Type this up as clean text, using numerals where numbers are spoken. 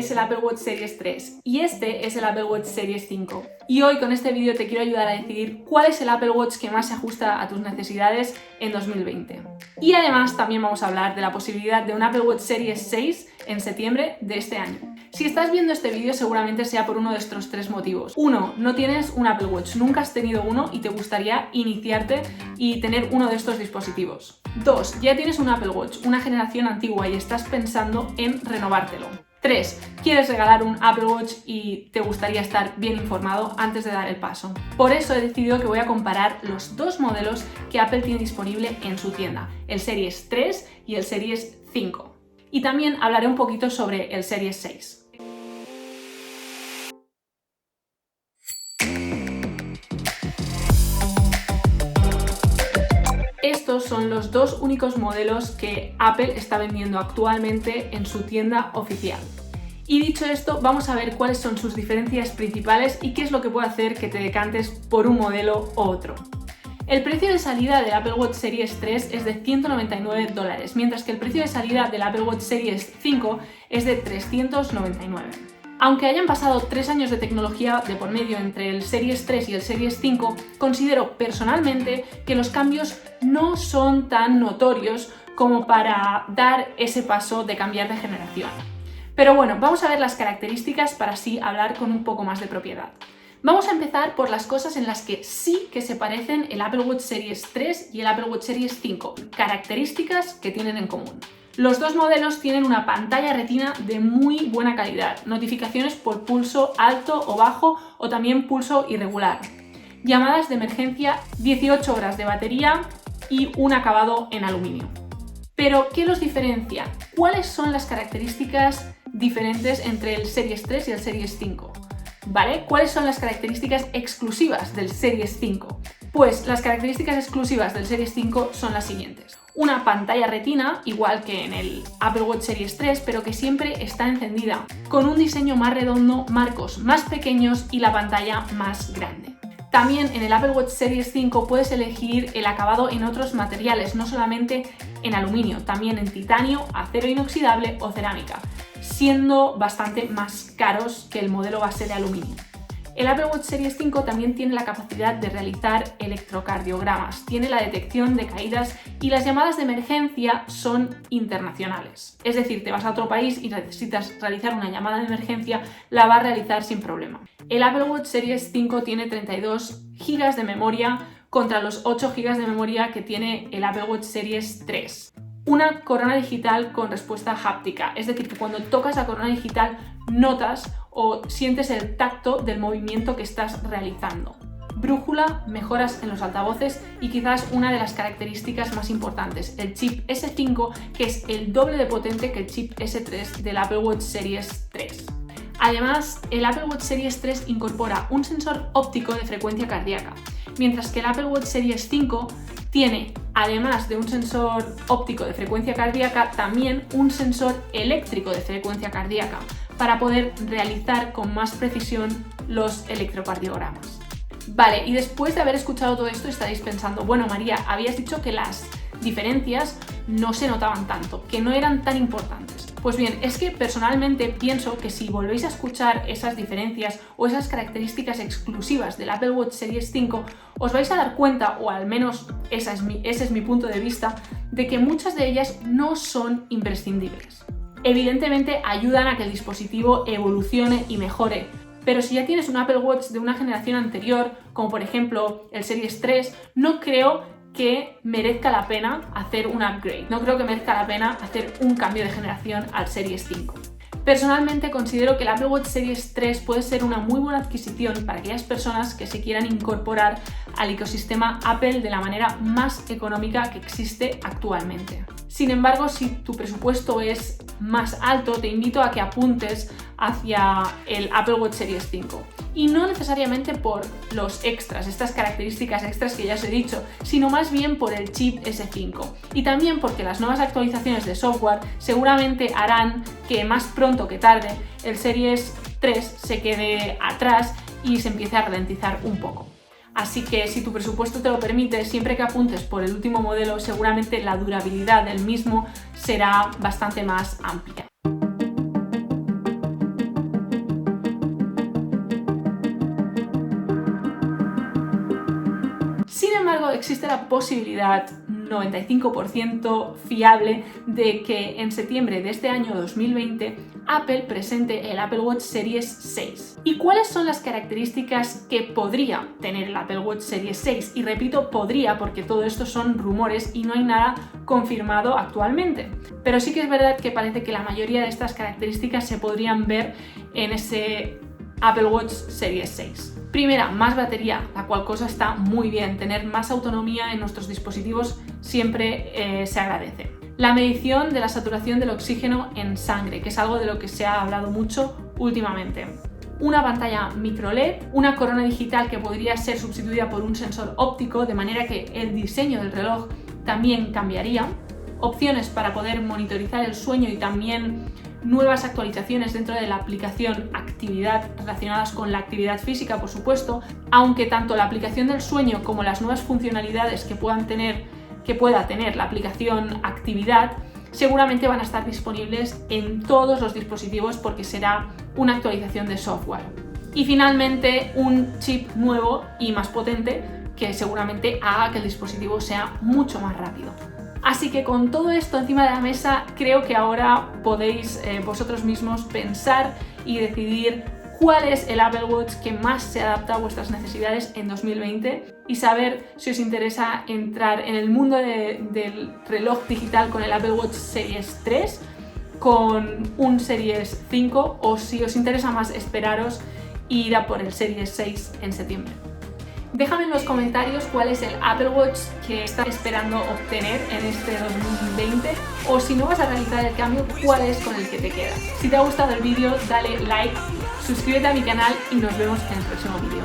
es el Apple Watch Series 3 y este es el Apple Watch Series 5. Y hoy con este vídeo te quiero ayudar a decidir cuál es el Apple Watch que más se ajusta a tus necesidades en 2020. Y además también vamos a hablar de la posibilidad de un Apple Watch Series 6 en septiembre de este año. Si estás viendo este vídeo seguramente sea por uno de estos tres motivos. 1. No tienes un Apple Watch, nunca has tenido uno y te gustaría iniciarte y tener uno de estos dispositivos. 2. Ya tienes un Apple Watch, una generación antigua y estás pensando en renovártelo. 3. Quieres regalar un Apple Watch y te gustaría estar bien informado antes de dar el paso. Por eso he decidido que voy a comparar los dos modelos que Apple tiene disponible en su tienda, el Series 3 y el Series 5. Y también hablaré un poquito sobre el Series 6. Estos son los dos únicos modelos que Apple está vendiendo actualmente en su tienda oficial. Y dicho esto, vamos a ver cuáles son sus diferencias principales y qué es lo que puede hacer que te decantes por un modelo u otro. El precio de salida del Apple Watch Series 3 es de $199, mientras que el precio de salida del Apple Watch Series 5 es de $399. Aunque hayan pasado 3 años de tecnología de por medio entre el Series 3 y el Series 5, considero personalmente que los cambios no son tan notorios como para dar ese paso de cambiar de generación. Pero bueno, vamos a ver las características para así hablar con un poco más de propiedad. Vamos a empezar por las cosas en las que sí que se parecen el Apple Watch Series 3 y el Apple Watch Series 5, características que tienen en común. Los dos modelos tienen una pantalla retina de muy buena calidad, notificaciones por pulso alto o bajo o también pulso irregular, llamadas de emergencia, 18 horas de batería y un acabado en aluminio. Pero, ¿qué los diferencia? ¿Cuáles son las características diferentes entre el Series 3 y el Series 5? ¿Vale? ¿Cuáles son las características exclusivas del Series 5? Pues las características exclusivas del Series 5 son las siguientes. Una pantalla retina, igual que en el Apple Watch Series 3, pero que siempre está encendida, con un diseño más redondo, marcos más pequeños y la pantalla más grande. También en el Apple Watch Series 5 puedes elegir el acabado en otros materiales, no solamente en aluminio, también en titanio, acero inoxidable o cerámica, siendo bastante más caros que el modelo base de aluminio. El Apple Watch Series 5 también tiene la capacidad de realizar electrocardiogramas, tiene la detección de caídas y las llamadas de emergencia son internacionales. Es decir, te vas a otro país y necesitas realizar una llamada de emergencia, la va a realizar sin problema. El Apple Watch Series 5 tiene 32 GB de memoria contra los 8 GB de memoria que tiene el Apple Watch Series 3. Una corona digital con respuesta háptica, es decir, que cuando tocas la corona digital notas o sientes el tacto del movimiento que estás realizando. Brújula, mejoras en los altavoces y quizás una de las características más importantes, el chip S5, que es el doble de potente que el chip S3 del Apple Watch Series 3. Además, el Apple Watch Series 3 incorpora un sensor óptico de frecuencia cardíaca, mientras que el Apple Watch Series 5 tiene, además de un sensor óptico de frecuencia cardíaca, también un sensor eléctrico de frecuencia cardíaca para poder realizar con más precisión los electrocardiogramas. Vale, y después de haber escuchado todo esto estaréis pensando, bueno María, habías dicho que las diferencias no se notaban tanto, que no eran tan importantes. Pues bien, es que personalmente pienso que si volvéis a escuchar esas diferencias o esas características exclusivas del Apple Watch Series 5, os vais a dar cuenta, o al menos ese es mi punto de vista, de que muchas de ellas no son imprescindibles. Evidentemente ayudan a que el dispositivo evolucione y mejore, pero si ya tienes un Apple Watch de una generación anterior, como por ejemplo el Series 3, no creo que merezca la pena hacer un upgrade. No creo que merezca la pena hacer un cambio de generación al Series 5. Personalmente considero que el Apple Watch Series 3 puede ser una muy buena adquisición para aquellas personas que se quieran incorporar al ecosistema Apple de la manera más económica que existe actualmente. Sin embargo, si tu presupuesto es más alto, te invito a que apuntes hacia el Apple Watch Series 5. Y no necesariamente por los extras, estas características extras que ya os he dicho, sino más bien por el chip S5. Y también porque las nuevas actualizaciones de software seguramente harán que más pronto que tarde el Series 3 se quede atrás y se empiece a ralentizar un poco. Así que si tu presupuesto te lo permite, siempre que apuntes por el último modelo, seguramente la durabilidad del mismo será bastante más amplia. existe la posibilidad 95% fiable de que en septiembre de este año 2020 Apple presente el Apple Watch Series 6. ¿Y cuáles son las características que podría tener el Apple Watch Series 6? Y repito, podría, porque todo esto son rumores y no hay nada confirmado actualmente. Pero sí que es verdad que parece que la mayoría de estas características se podrían ver en ese Apple Watch Series 6. Primera, más batería, la cual cosa está muy bien. Tener más autonomía en nuestros dispositivos siempre se agradece. La medición de la saturación del oxígeno en sangre, que es algo de lo que se ha hablado mucho últimamente. Una pantalla micro LED, una corona digital que podría ser sustituida por un sensor óptico, de manera que el diseño del reloj también cambiaría. Opciones para poder monitorizar el sueño y también nuevas actualizaciones dentro de la aplicación Actividad relacionadas con la actividad física, por supuesto, aunque tanto la aplicación del sueño como las nuevas funcionalidades que pueda tener la aplicación Actividad seguramente van a estar disponibles en todos los dispositivos porque será una actualización de software. Y finalmente un chip nuevo y más potente que seguramente haga que el dispositivo sea mucho más rápido. Así que con todo esto encima de la mesa, creo que ahora podéis vosotros mismos pensar y decidir cuál es el Apple Watch que más se adapta a vuestras necesidades en 2020 y saber si os interesa entrar en el mundo del reloj digital con el Apple Watch Series 3, con un Series 5 o si os interesa más esperaros e ir a por el Series 6 en septiembre. Déjame en los comentarios cuál es el Apple Watch que estás esperando obtener en este 2020 o si no vas a realizar el cambio, cuál es con el que te quedas. Si te ha gustado el vídeo, dale like, suscríbete a mi canal y nos vemos en el próximo vídeo.